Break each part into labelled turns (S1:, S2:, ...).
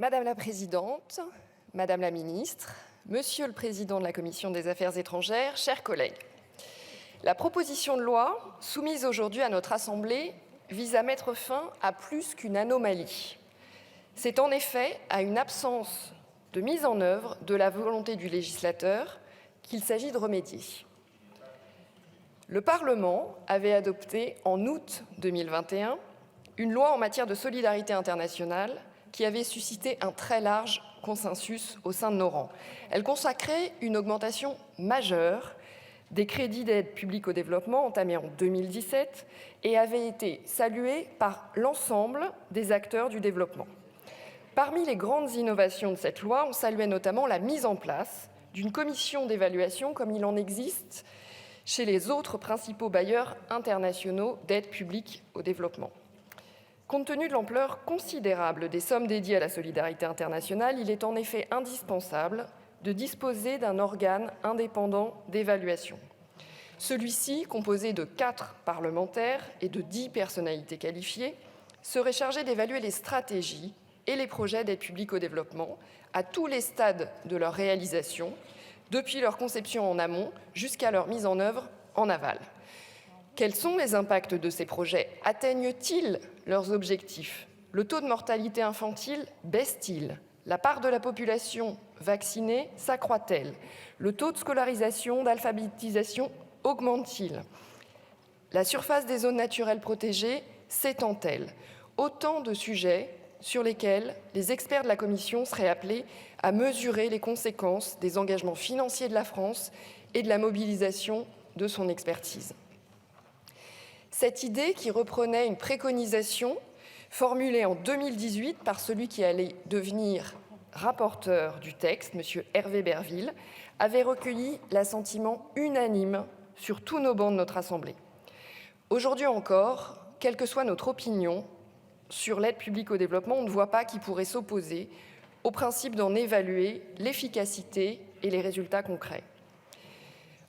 S1: Madame la Présidente, Madame la Ministre, Monsieur le Président de la Commission des Affaires étrangères, chers collègues, la proposition de loi soumise aujourd'hui à notre Assemblée vise à mettre fin à plus qu'une anomalie. C'est en effet à une absence de mise en œuvre de la volonté du législateur qu'il s'agit de remédier. Le Parlement avait adopté en août 2021 une loi en matière de solidarité internationale qui avait suscité un très large consensus au sein de nos rangs. Elle consacrait une augmentation majeure des crédits d'aide publique au développement entamés en 2017 et avait été saluée par l'ensemble des acteurs du développement. Parmi les grandes innovations de cette loi, on saluait notamment la mise en place d'une commission d'évaluation comme il en existe chez les autres principaux bailleurs internationaux d'aide publique au développement. Compte tenu de l'ampleur considérable des sommes dédiées à la solidarité internationale, il est en effet indispensable de disposer d'un organe indépendant d'évaluation. Celui-ci, composé de 4 parlementaires et de 10 personnalités qualifiées, serait chargé d'évaluer les stratégies et les projets d'aide publique au développement à tous les stades de leur réalisation, depuis leur conception en amont jusqu'à leur mise en œuvre en aval. Quels sont les impacts de ces projets? Atteignent-ils leurs objectifs? Le taux de mortalité infantile baisse-t-il? La part de la population vaccinée s'accroît-elle? Le taux de scolarisation, d'alphabétisation augmente-t-il? La surface des zones naturelles protégées s'étend-elle? Autant de sujets sur lesquels les experts de la Commission seraient appelés à mesurer les conséquences des engagements financiers de la France et de la mobilisation de son expertise. Cette idée, qui reprenait une préconisation formulée en 2018 par celui qui allait devenir rapporteur du texte, M. Hervé Berville, avait recueilli l'assentiment unanime sur tous nos bancs de notre Assemblée. Aujourd'hui encore, quelle que soit notre opinion sur l'aide publique au développement, on ne voit pas qui pourrait s'opposer au principe d'en évaluer l'efficacité et les résultats concrets.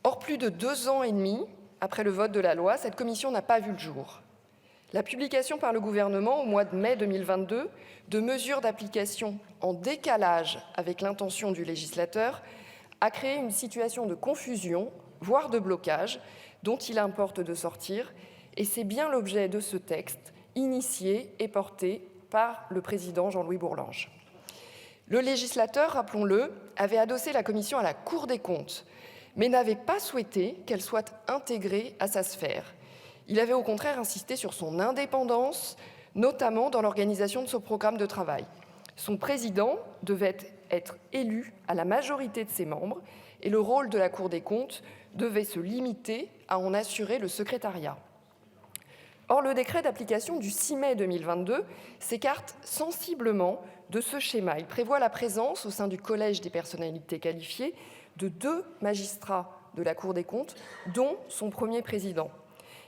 S1: Or, plus de 2 ans et demi après le vote de la loi, cette commission n'a pas vu le jour. La publication par le gouvernement au mois de mai 2022 de mesures d'application en décalage avec l'intention du législateur a créé une situation de confusion, voire de blocage, dont il importe de sortir, et c'est bien l'objet de ce texte, initié et porté par le président Jean-Louis Bourlanges. Le législateur, rappelons-le, avait adossé la commission à la Cour des comptes, mais n'avait pas souhaité qu'elle soit intégrée à sa sphère. Il avait au contraire insisté sur son indépendance, notamment dans l'organisation de son programme de travail. Son président devait être élu à la majorité de ses membres et le rôle de la Cour des comptes devait se limiter à en assurer le secrétariat. Or, le décret d'application du 6 mai 2022 s'écarte sensiblement de ce schéma. Il prévoit la présence au sein du collège des personnalités qualifiées de 2 magistrats de la Cour des comptes, dont son premier président.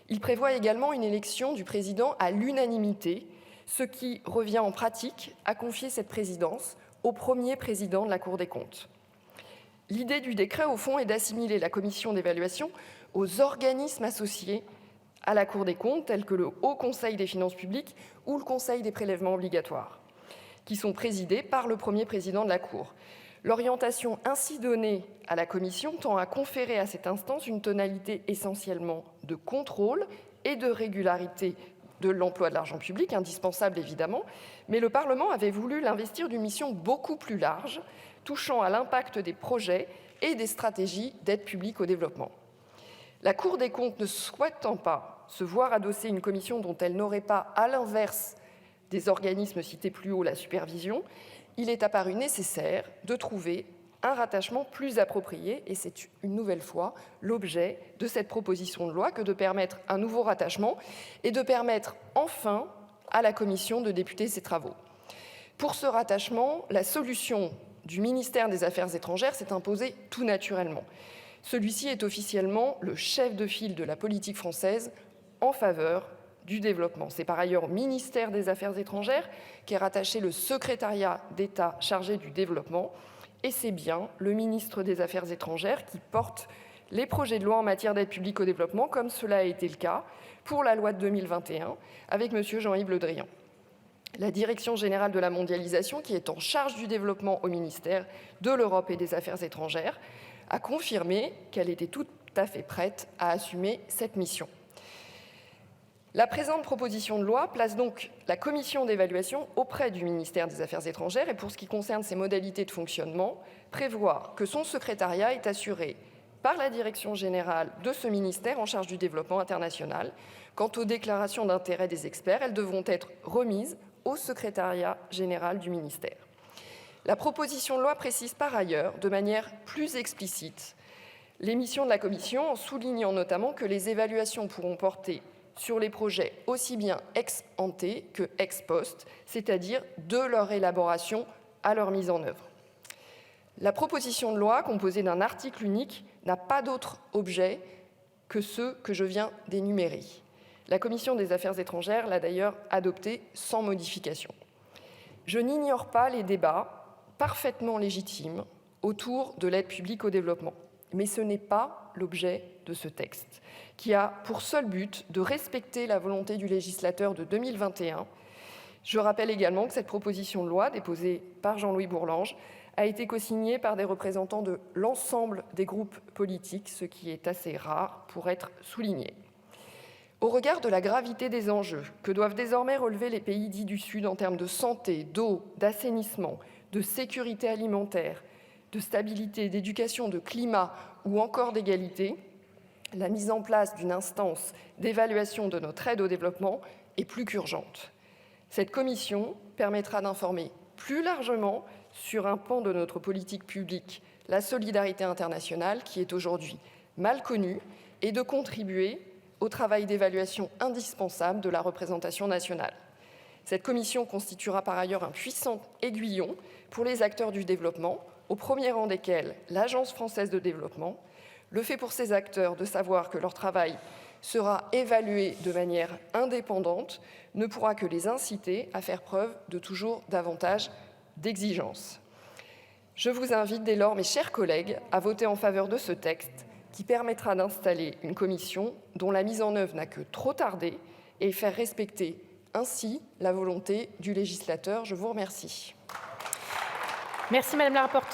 S1: Il prévoit également une élection du président à l'unanimité, ce qui revient en pratique à confier cette présidence au premier président de la Cour des comptes. L'idée du décret, au fond, est d'assimiler la commission d'évaluation aux organismes associés à la Cour des comptes, tels que le Haut Conseil des finances publiques ou le Conseil des prélèvements obligatoires, qui sont présidés par le premier président de la Cour. L'orientation ainsi donnée à la Commission tend à conférer à cette instance une tonalité essentiellement de contrôle et de régularité de l'emploi de l'argent public, indispensable évidemment, mais le Parlement avait voulu l'investir d'une mission beaucoup plus large, touchant à l'impact des projets et des stratégies d'aide publique au développement. La Cour des comptes ne souhaitant pas se voir adosser une commission dont elle n'aurait pas, à l'inverse des organismes cités plus haut, la supervision, il est apparu nécessaire de trouver un rattachement plus approprié, et c'est une nouvelle fois l'objet de cette proposition de loi que de permettre un nouveau rattachement et de permettre enfin à la Commission de débuter ses travaux. Pour ce rattachement, la solution du ministère des Affaires étrangères s'est imposée tout naturellement. Celui-ci est officiellement le chef de file de la politique française en faveur du développement. C'est par ailleurs au ministère des Affaires étrangères qu'est rattaché le secrétariat d'État chargé du développement, et c'est bien le ministre des Affaires étrangères qui porte les projets de loi en matière d'aide publique au développement, comme cela a été le cas pour la loi de 2021 avec M. Jean-Yves Le Drian. La Direction générale de la mondialisation, qui est en charge du développement au ministère de l'Europe et des Affaires étrangères, a confirmé qu'elle était tout à fait prête à assumer cette mission. La présente proposition de loi place donc la commission d'évaluation auprès du ministère des Affaires étrangères et pour ce qui concerne ses modalités de fonctionnement, prévoit que son secrétariat est assuré par la direction générale de ce ministère en charge du développement international. Quant aux déclarations d'intérêt des experts, elles devront être remises au secrétariat général du ministère. La proposition de loi précise par ailleurs, de manière plus explicite, les missions de la commission en soulignant notamment que les évaluations pourront porter sur les projets aussi bien ex ante que ex post, c'est-à-dire de leur élaboration à leur mise en œuvre. La proposition de loi, composée d'un article unique, n'a pas d'autre objet que ceux que je viens d'énumérer. La Commission des Affaires étrangères l'a d'ailleurs adoptée sans modification. Je n'ignore pas les débats parfaitement légitimes autour de l'aide publique au développement, mais ce n'est pas l'objet de ce texte, qui a pour seul but de respecter la volonté du législateur de 2021. Je rappelle également que cette proposition de loi, déposée par Jean-Louis Bourlanges, a été co-signée par des représentants de l'ensemble des groupes politiques, ce qui est assez rare pour être souligné. Au regard de la gravité des enjeux que doivent désormais relever les pays dits du Sud en termes de santé, d'eau, d'assainissement, de sécurité alimentaire, de stabilité, d'éducation, de climat ou encore d'égalité, la mise en place d'une instance d'évaluation de notre aide au développement est plus qu'urgente. Cette commission permettra d'informer plus largement sur un pan de notre politique publique, la solidarité internationale, qui est aujourd'hui mal connue, et de contribuer au travail d'évaluation indispensable de la représentation nationale. Cette commission constituera par ailleurs un puissant aiguillon pour les acteurs du développement, au premier rang desquels l'Agence française de développement. Le fait pour ces acteurs de savoir que leur travail sera évalué de manière indépendante ne pourra que les inciter à faire preuve de toujours davantage d'exigence. Je vous invite dès lors, mes chers collègues, à voter en faveur de ce texte qui permettra d'installer une commission dont la mise en œuvre n'a que trop tardé et faire respecter ainsi la volonté du législateur. Je vous remercie.
S2: Merci Madame la rapporteure.